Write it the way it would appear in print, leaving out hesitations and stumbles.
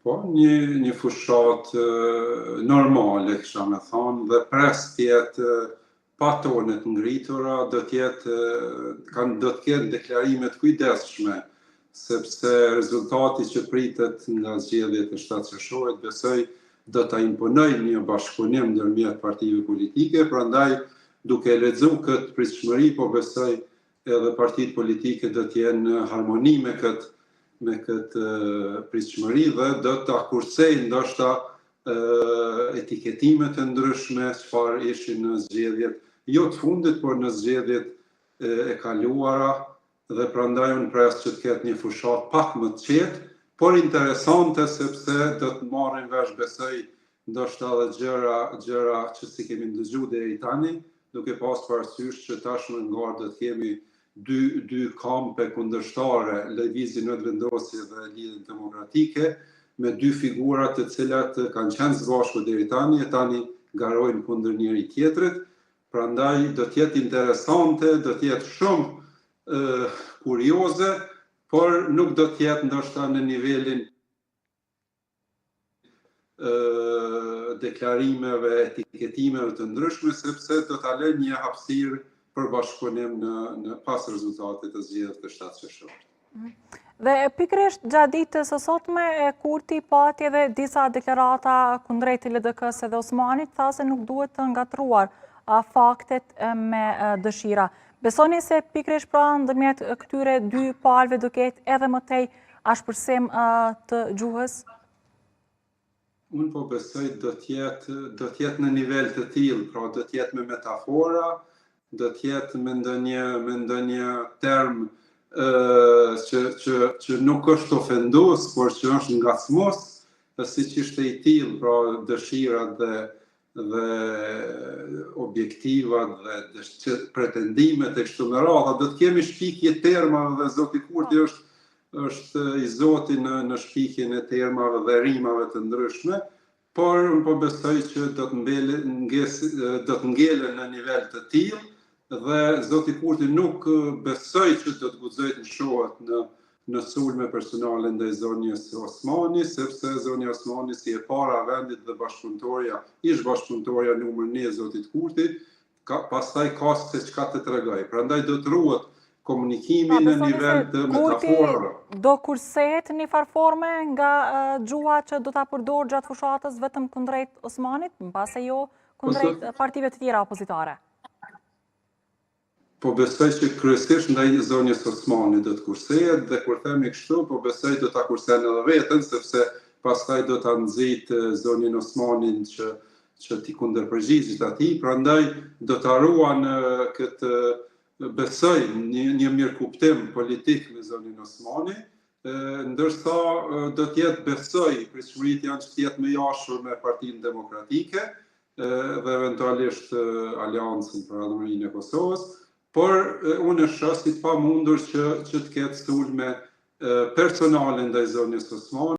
Po, një fushat normale, kisha me thonë, dhe pres tjetë pa tonet ngritura, do të ketë deklarimet kujdesshme, sepse rezultati që pritet nga zgjedhjet e 7 qershorit, besoj, do ta imponojë një bashkëpunim ndërmjet partive politike, prandaj duke lexuar këtë pritshmëri, po besoj edhe partitë politike do të jenë në harmoni me këtë pritshmëri dhe do ta kursejnë ndoshta etiketime të ndryshme çfarë ishin në zgjedhjet, jo të fundit, por në zgjedhjet e kaluara, dhe prandaj unë pres që të ketë një fushat pak më të qetë, por interesante sepse do të marrin vesh, besoj, ndoshta edhe gjëra që si kemi ndëgjuar deri tani, duke pas parasysh që tashmë në garë do të kemi dy kampe kundërshtare, lëvizjen në vendosje dhe lidhjen demokratike, me dy figura të cilat kanë qenë së bashku deri tani, e tani garojnë kundër njëri tjetrit. Prandaj do të jetë interesante, do të jetë shumë kurioze, por nuk do të jetë ndoshta në nivelin deklarimeve, etiketimeve të ndryshme, sepse do ta lënë një hapësirë për bashkëpunim në pas rezultatit të zgjedhjeve të 7 qershorit. Dhe pikërisht gjatë ditës së sotme, Kurti pati edhe disa deklarata kundrejt LDK-s dhe Osmanit, tha se nuk duhet të ngatruar faktet me dëshira. Besoni se pikërisht pra ndërmjet këtyre dy palëve do ketë edhe më tej ashpërsim të gjuhës? Unë po besoj do të jetë në nivel të tillë, pra do të jetë me metafora, do të jetë me ndonjë term që nuk është ofendues, por që është ngacmues, siç ishte i tillë, pra dëshirat dhe objektivat dhe pretendimet e kështu me radhë, do të kemi shpikje termave dhe zoti Kurti është i zoti në shpikjen e termave dhe rimave të ndryshme, por unë po besoj që do të ngelen në nivel të tillë, dhe zoti Kurti nuk besoj që do të guxojë të shohet në sulme personale ndaj zonjës Osmani, sepse zonja Osmani si e para vendit dhe ish bashkëpunëtorja numër 1 e zotit Kurti, pastaj ka se çka të tregoj. Prandaj do të ruhet komunikimi në nivel të metaforave. Do kursehet një farforme nga gjuha që do ta përdor gjatë fushatës vetëm kundrejt Osmanit, mbase jo kundrejt partive të tjera opozitare? Po besoj që kryesisht ndaj zonjës Osmanit do të kursehet, dhe kur themi kështu, po besoj do ta kursen edhe veten, sepse pastaj do ta nxit zonjën Osmanin që t'i kundërpërgjigjet atij, prandaj do ta ruan këtë, besoj, një mirëkuptim politik me zonjën Osmani, ndërsa do të jetë, besoj, pritshmëritë janë që të jetë më jashur me Partinë Demokratike dhe eventualisht Aleancën për Adhurimin e Kosovës, por unë e shoh si të pamundur që të ketë sulme personale ndaj zonjës Osmani.